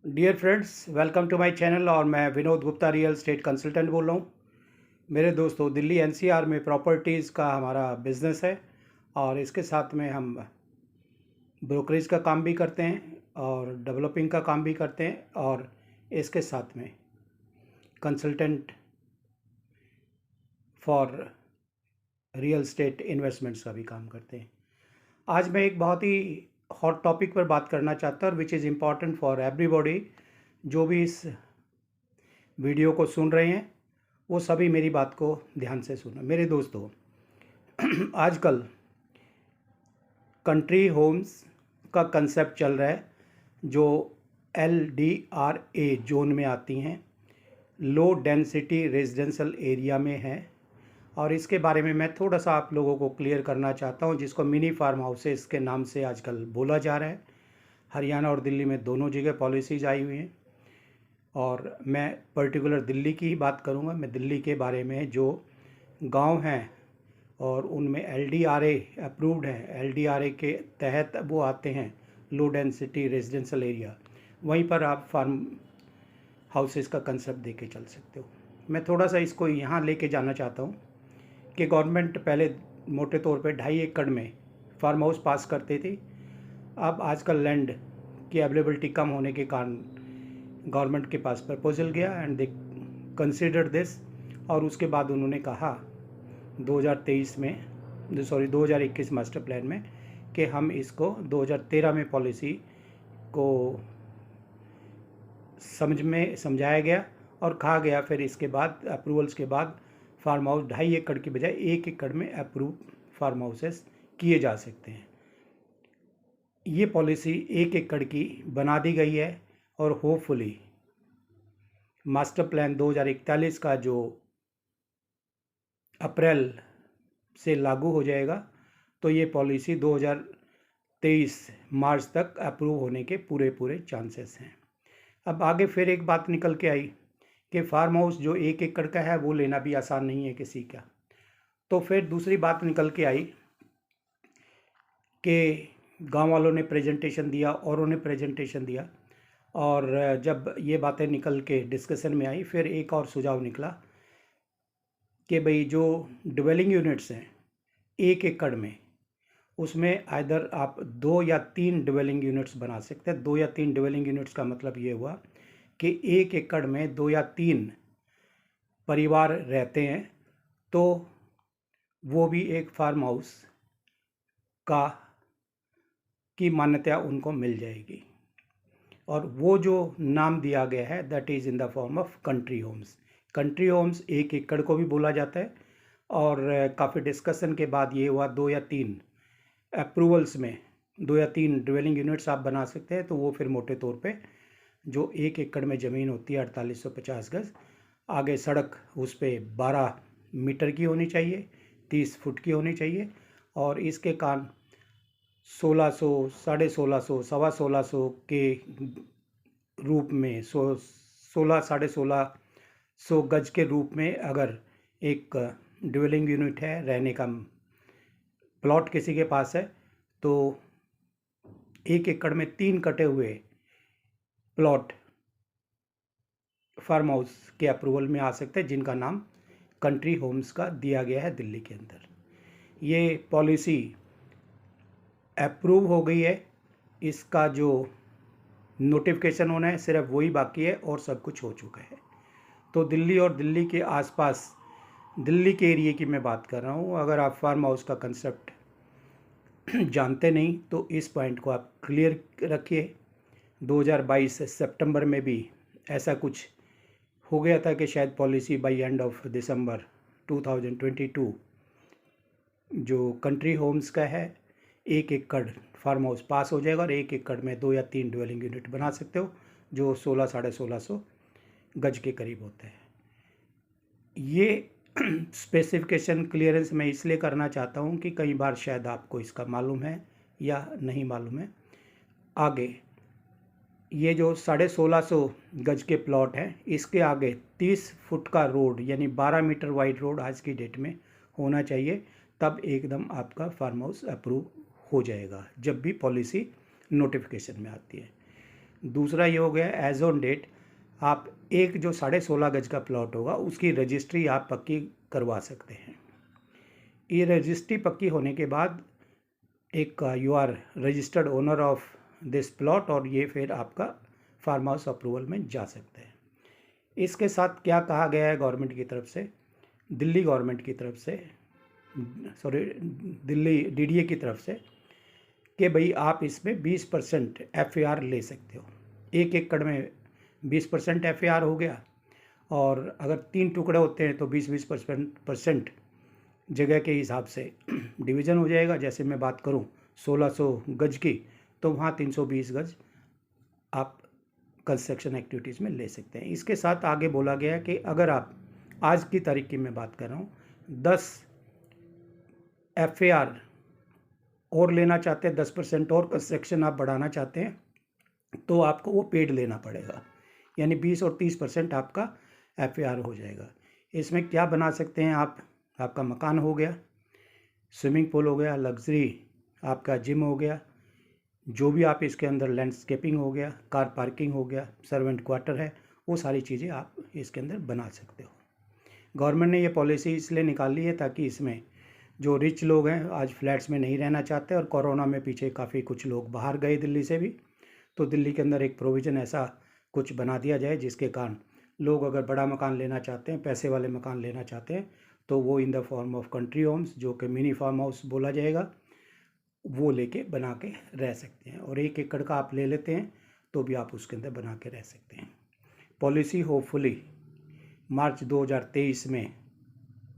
Dear friends, welcome to my channel. और मैं Vinod Gupta, real estate consultant बोल रहा हूँ। मेरे दोस्तों, दिल्ली एनसीआर में प्रॉपर्टीज़ का हमारा बिजनेस है और इसके साथ में हम ब्रोकरेज का काम भी करते हैं और डेवलपिंग का काम भी करते हैं और इसके साथ में consultant for real estate investments का भी काम करते हैं। आज मैं एक बहुत ही हॉट टॉपिक पर बात करना चाहता हूँ, which is important for everybody. जो भी इस वीडियो को सुन रहे हैं वो सभी मेरी बात को ध्यान से सुनो। मेरे दोस्तों, आजकल कंट्री होम्स का कंसेप्ट चल रहा है जो LDRA जोन में आती हैं, लो डेंसिटी रेजिडेंशियल एरिया में है। और इसके बारे में मैं थोड़ा सा आप लोगों को क्लियर करना चाहता हूं, जिसको मिनी फार्म हाउसेस के नाम से आजकल बोला जा रहा है। हरियाणा और दिल्ली में दोनों जगह पॉलिसीज़ आई हुई हैं और मैं पर्टिकुलर दिल्ली की ही बात करूंगा। मैं दिल्ली के बारे में जो गांव हैं और उनमें LDRA अप्रूव्ड है, LDRA के तहत वो आते हैं, लो डेंसिटी रेजिडेंशियल एरिया, वहीं पर आप फार्म हाउसेस का कंसेप्ट दे के चल सकते हो। मैं थोड़ा सा इसको यहाँ लेके जाना चाहता हूँ कि गवर्नमेंट पहले मोटे तौर पे 2.5 एकड़ में फार्म हाउस पास करते थे। अब आजकल लैंड की अवेलेबिलिटी कम होने के कारण गवर्नमेंट के पास प्रपोजल गया एंड दे कंसिडर दिस। और उसके बाद उन्होंने कहा 2021 मास्टर प्लान में कि हम इसको 2013 में पॉलिसी को समझाया गया और कहा गया, फिर इसके बाद अप्रूवल्स के बाद फार्म हाउस 2.5 एकड़ की बजाय 1 एकड़ में अप्रूव फार्म हाउसेस किए जा सकते हैं। ये पॉलिसी 1 एकड़ की बना दी गई है और होपफुली मास्टर प्लान 2041 का जो अप्रैल से लागू हो जाएगा, तो ये पॉलिसी 2023 मार्च तक अप्रूव होने के पूरे चांसेस हैं। अब आगे फिर एक बात निकल के आई कि फार्म हाउस जो 1 एकड़ का है वो लेना भी आसान नहीं है किसी का। तो फिर दूसरी बात निकल के आई कि गांव वालों ने प्रेजेंटेशन दिया, औरों ने प्रेजेंटेशन दिया, और जब ये बातें निकल के डिस्कशन में आई, फिर एक और सुझाव निकला कि भाई जो डिवेलिंग यूनिट्स हैं 1 एकड़ में, उसमें आइदर आप 2 या 3 डिवेलिंग यूनिट्स बना सकते हैं। 2 या 3 डिवेलिंग यूनिट्स का मतलब ये हुआ कि 1 एकड़ में 2 या 3 परिवार रहते हैं, तो वो भी एक फार्म हाउस का की मान्यता उनको मिल जाएगी। और वो जो नाम दिया गया है that is in the form of country homes. Country homes 1 एकड़ को भी बोला जाता है। और काफ़ी डिस्कशन के बाद ये हुआ 2 या 3 अप्रूवल्स में 2 या 3 ड्वेलिंग यूनिट्स आप बना सकते हैं। तो वो फिर मोटे तौर पे जो 1 एकड़ में ज़मीन होती है 4850 गज, आगे सड़क उस पर 12 मीटर की होनी चाहिए, 30 फुट की होनी चाहिए, और इसके कारण 1600, 1650, 1650 के रूप में 1600 गज के रूप में अगर एक ड्वेलिंग यूनिट है, रहने का प्लॉट किसी के पास है, तो 1 एकड़ में 3 कटे हुए प्लॉट फार्म हाउस के अप्रूवल में आ सकते हैं, जिनका नाम कंट्री होम्स का दिया गया है दिल्ली के अंदर। ये पॉलिसी अप्रूव हो गई है, इसका जो नोटिफिकेशन होना है सिर्फ वही बाकी है और सब कुछ हो चुका है। तो दिल्ली और दिल्ली के आसपास, दिल्ली के एरिए की मैं बात कर रहा हूँ, अगर आप फार्म हाउस का कंसेप्ट जानते नहीं तो इस पॉइंट को आप क्लियर रखिए। 2022 सितंबर में भी ऐसा कुछ हो गया था कि शायद policy bye end of December 2022 जो कंट्री होम्स का है 1 एकड़ फार्म हाउस पास हो जाएगा और 1 एकड़ में 2 या 3 ड्वेलिंग यूनिट बना सकते हो, जो 1600 गज के करीब होता है। ये स्पेसिफिकेशन क्लियरेंस मैं इसलिए करना चाहता हूँ कि कई बार शायद आपको इसका मालूम है या नहीं मालूम है। आगे ये जो 1650 गज के प्लॉट हैं, इसके आगे 30 फुट का रोड यानी 12 मीटर वाइड रोड आज की डेट में होना चाहिए, तब एकदम आपका फार्म हाउस अप्रूव हो जाएगा जब भी पॉलिसी नोटिफिकेशन में आती है। दूसरा ये हो गया एज ऑन डेट आप एक जो 16.5 गज का प्लॉट होगा उसकी रजिस्ट्री आप पक्की करवा सकते हैं। ये रजिस्ट्री पक्की होने के बाद एक you are registered owner of this plot और ये फिर आपका फार्म हाउस अप्रूवल में जा सकते हैं। इसके साथ क्या कहा गया है गवर्नमेंट की तरफ से, दिल्ली गवर्नमेंट की तरफ से, सॉरी दिल्ली डीडीए की तरफ से, कि भाई आप इसमें 20% एफएआर ले सकते हो। 1 एकड़ में 20% एफएआर हो गया और अगर 3 टुकड़े होते हैं तो 20% जगह के हिसाब से डिवीज़न हो जाएगा। जैसे मैं बात करूं 1600 गज की तो वहाँ 320 गज आप कंस्ट्रक्शन एक्टिविटीज़ में ले सकते हैं। इसके साथ आगे बोला गया है कि अगर आप आज की तारीख की मैं बात कर रहा हूँ 10 एफएआर और लेना चाहते हैं, 10% और कंस्ट्रक्शन आप बढ़ाना चाहते हैं तो आपको वो पेड लेना पड़ेगा, यानी 20 और 30% आपका एफएआर हो जाएगा। इसमें क्या बना सकते हैं आप, आपका मकान हो गया, स्विमिंग पूल हो गया, लग्जरी आपका जिम हो गया, जो भी आप इसके अंदर लैंडस्केपिंग हो गया, कार पार्किंग हो गया, सर्वेंट क्वार्टर है, वो सारी चीज़ें आप इसके अंदर बना सकते हो। गवर्नमेंट ने ये पॉलिसी इसलिए निकाली है ताकि इसमें जो रिच लोग हैं आज फ्लैट्स में नहीं रहना चाहते और कोरोना में पीछे काफ़ी कुछ लोग बाहर गए दिल्ली से भी, तो दिल्ली के अंदर एक प्रोविज़न ऐसा कुछ बना दिया जाए जिसके कारण लोग अगर बड़ा मकान लेना चाहते हैं, पैसे वाले मकान लेना चाहते हैं तो वो in the form of country homes, जो कि मिनी फार्म हाउस बोला जाएगा, वो लेके बना के रह सकते हैं। और 1 एकड़ का आप ले लेते हैं तो भी आप उसके अंदर बना के रह सकते हैं। पॉलिसी होपफुली मार्च 2023 में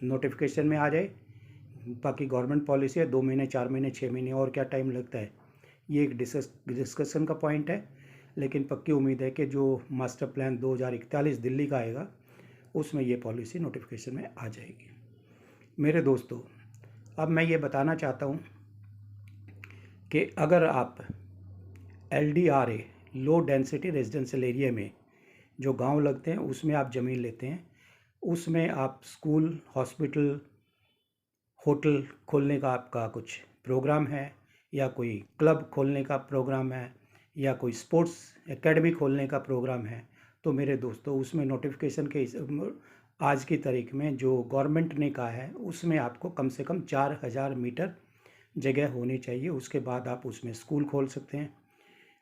नोटिफिकेशन में आ जाए। बाकी गवर्नमेंट पॉलिसी है, 2 महीने, 4 महीने, 6 महीने और क्या टाइम लगता है, ये एक डिस्कशन का पॉइंट है। लेकिन पक्की उम्मीद है कि जो मास्टर प्लान 2041 दिल्ली का आएगा उसमें ये पॉलिसी नोटिफिकेशन में आ जाएगी। मेरे दोस्तों, अब मैं ये बताना चाहता हूँ कि अगर आप LDRA low density residential area में जो गांव लगते हैं उसमें आप ज़मीन लेते हैं, उसमें आप स्कूल, हॉस्पिटल, होटल खोलने का आपका कुछ प्रोग्राम है या कोई क्लब खोलने का प्रोग्राम है या कोई स्पोर्ट्स एकेडमी खोलने का प्रोग्राम है, तो मेरे दोस्तों उसमें नोटिफिकेशन के आज की तारीख में जो गवर्नमेंट ने कहा है उसमें आपको कम से कम 4000 मीटर जगह होनी चाहिए। उसके बाद आप उसमें स्कूल खोल सकते हैं,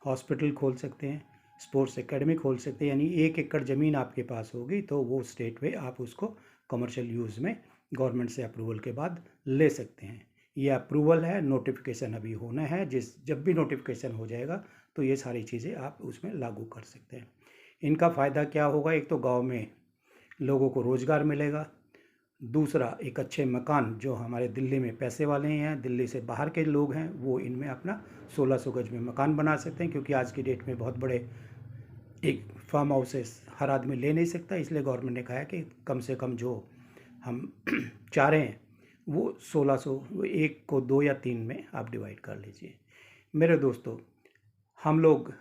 हॉस्पिटल खोल सकते हैं, स्पोर्ट्स एकेडमी खोल सकते हैं। यानी 1 एकड़ ज़मीन आपके पास होगी तो वो स्टेट में आप उसको कमर्शियल यूज़ में गवर्नमेंट से अप्रूवल के बाद ले सकते हैं। ये अप्रूवल है, नोटिफिकेशन अभी होना है। जब भी नोटिफिकेशन हो जाएगा तो ये सारी चीज़ें आप उसमें लागू कर सकते हैं। इनका फ़ायदा क्या होगा, एक तो गांव में लोगों को रोज़गार मिलेगा, दूसरा एक अच्छे मकान, जो हमारे दिल्ली में पैसे वाले हैं, दिल्ली से बाहर के लोग हैं, वो इनमें अपना 1600 गज में मकान बना सकते हैं। क्योंकि आज की डेट में बहुत बड़े एक फार्म हाउसेस हर आदमी ले नहीं सकता, इसलिए गवर्नमेंट ने कहा है कि कम से कम जो हम चाह रहे हैं वो 1600, एक को 2 या 3 में आप डिवाइड कर लीजिए। मेरे दोस्तों, हम लोग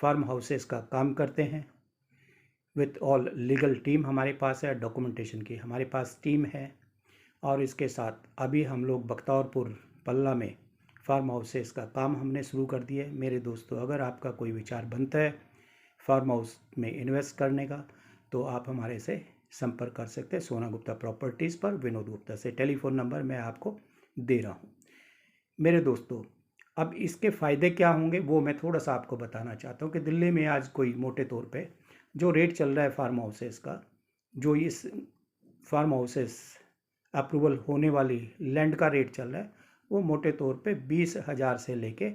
फार्म हाउसेस का काम करते हैं विथ ऑल लीगल टीम हमारे पास है, डॉक्यूमेंटेशन की हमारे पास टीम है। और इसके साथ अभी हम लोग बख्तावरपुर पल्ला में फार्म हाउसेस का काम हमने शुरू कर दिया है। मेरे दोस्तों, अगर आपका कोई विचार बनता है फार्म हाउस में इन्वेस्ट करने का तो आप हमारे से संपर्क कर सकते हैं सोना गुप्ता प्रॉपर्टीज़ पर, विनोद गुप्ता से। टेलीफोन नंबर मैं आपको दे रहा हूँ। मेरे दोस्तों, अब इसके फ़ायदे क्या होंगे वो मैं थोड़ा सा आपको बताना चाहता हूँ कि दिल्ली में आज कोई मोटे तौर पे जो रेट चल रहा है फार्म हाउसेस का, जो इस फार्म हाउसेस अप्रूवल होने वाली लैंड का रेट चल रहा है, वो मोटे तौर पे 20,000 से लेके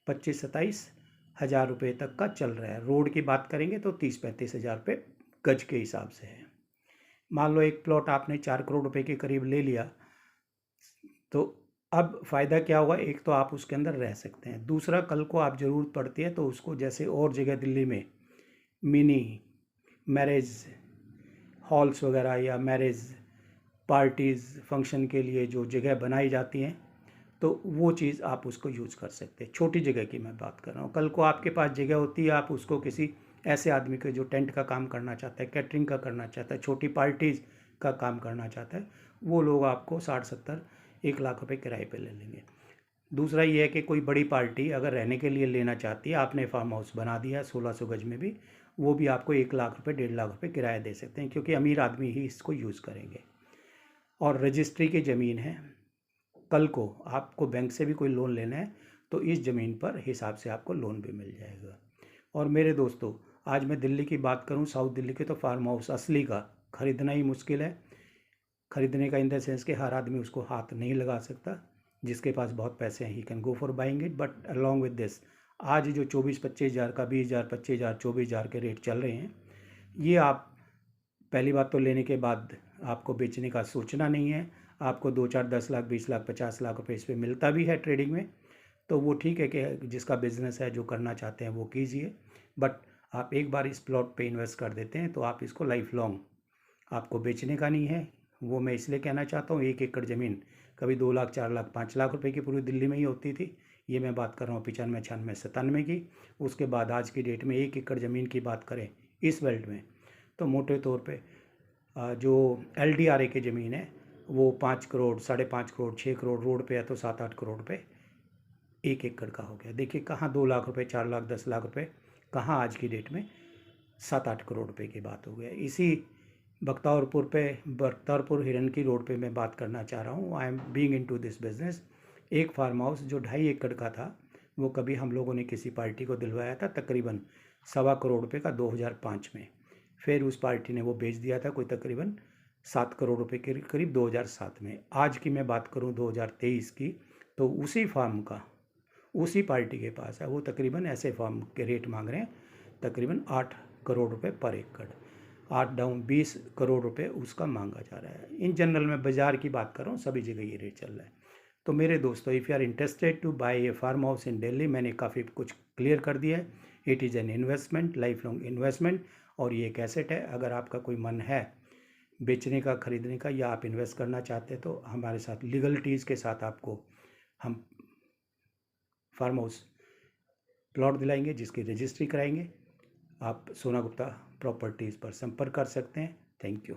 25-27 हज़ार रुपये तक का चल रहा है। रोड की बात करेंगे तो 30-35 हज़ार रुपये गज के हिसाब से है। मान लो एक प्लॉट आपने 4 करोड़ रुपए के करीब ले लिया, तो अब फ़ायदा क्या होगा, एक तो आप उसके अंदर रह सकते हैं, दूसरा कल को आप ज़रूरत पड़ती है तो उसको, जैसे और जगह दिल्ली में मिनी मैरिज हॉल्स वगैरह या मैरिज पार्टीज़ फंक्शन के लिए जो जगह बनाई जाती हैं, तो वो चीज़ आप उसको यूज़ कर सकते हैं। छोटी जगह की मैं बात कर रहा हूँ। कल को आपके पास जगह होती है, आप उसको किसी ऐसे आदमी के जो टेंट का काम करना चाहता है, कैटरिंग का करना चाहता है, छोटी पार्टीज़ का काम करना चाहता है, वो लोग आपको 60-70-1 लाख रुपए किराए पे ले लेंगे। दूसरा ये है कि कोई बड़ी पार्टी अगर रहने के लिए लेना चाहती है, आपने फार्म हाउस बना दिया 1600 गज में भी, वो भी आपको 1 लाख रुपये 1.5 लाख रुपये किराया दे सकते हैं, क्योंकि अमीर आदमी ही इसको यूज़ करेंगे। और रजिस्ट्री की ज़मीन है, कल को आपको बैंक से भी कोई लोन लेना है तो इस ज़मीन पर हिसाब से आपको लोन भी मिल जाएगा। और मेरे दोस्तों, आज मैं दिल्ली की बात करूं, साउथ दिल्ली के, तो फार्म हाउस असली का ख़रीदना ही मुश्किल है। ख़रीदने का इन द सेंस कि हर आदमी उसको हाथ नहीं लगा सकता। जिसके पास बहुत पैसे हैं he can go for buying it, but along with this आज जो 24-25 हज़ार का, 20 हज़ार, 25 हज़ार, 24 हज़ार के रेट चल रहे हैं, ये आप पहली बात तो लेने के बाद आपको बेचने का सोचना नहीं है। आपको 2, 4, 10 लाख, 20 लाख, 50 लाख रुपए इस पर मिलता भी है ट्रेडिंग में, तो वो ठीक है कि जिसका बिजनेस है, जो करना चाहते हैं वो कीजिए। बट आप एक बार इस प्लॉट पे इन्वेस्ट कर देते हैं तो आप इसको लाइफ लॉन्ग, आपको बेचने का नहीं है। वो मैं इसलिए कहना चाहता हूँ, 1 एकड़ ज़मीन कभी 2 लाख, 4 लाख, 5 लाख रुपए की पूरी दिल्ली में ही होती थी। ये मैं बात कर रहा हूँ 95, 96, 97 की। उसके बाद आज की डेट में 1 एकड़ ज़मीन की बात करें इस बेल्ट में, तो मोटे तौर पे जो LDRA की ज़मीन है वो 5 करोड़, 5.5 करोड़, 6 करोड़, रोड पे है तो 7-8 करोड़ रुपए 1 एकड़ का हो गया। देखिए कहाँ 2 लाख रुपए, 4 लाख, 10 लाख रुपए, कहाँ आज की डेट में 7-8 करोड़ रुपए की बात हो गया। इसी बख्तियारपुर हिरन की रोड पे मैं बात करना चाह रहा हूँ। I am being into this business. एक फार्म हाउस जो 2.5 एकड़ का था, वो कभी हम लोगों ने किसी पार्टी को दिलवाया था, तकरीबन 1.25 करोड़ रुपए का 2005 में। फिर उस पार्टी ने वो बेच दिया था कोई तकरीबन 7 करोड़ रुपए के करीब 2007 में। आज की मैं बात करूं 2023 की, तो उसी फार्म का उसी पार्टी के पास है, वो तकरीबन ऐसे फार्म के रेट मांग रहे हैं तकरीबन 8 करोड़ रुपए पर एकड़। 8 डाउन 20 करोड़ रुपए उसका मांगा जा रहा है। इन जनरल मैं बाज़ार की बात कर रहा हूँ, सभी जगह ये रेट चल रहा है। तो मेरे दोस्तों, if you are interested to buy a farm house in Delhi, मैंने काफ़ी कुछ क्लियर कर दिया है। It is an investment, life long investment, और ये एक एसेट है। अगर आपका कोई मन है बेचने का, खरीदने का, या आप इन्वेस्ट करना चाहते हैं, तो हमारे साथ लीगलिटीज़ के साथ आपको हम फार्म हाउस प्लॉट दिलाएंगे, जिसकी रजिस्ट्री कराएंगे। आप सोना गुप्ता प्रॉपर्टीज़ पर संपर्क कर सकते हैं। Thank you.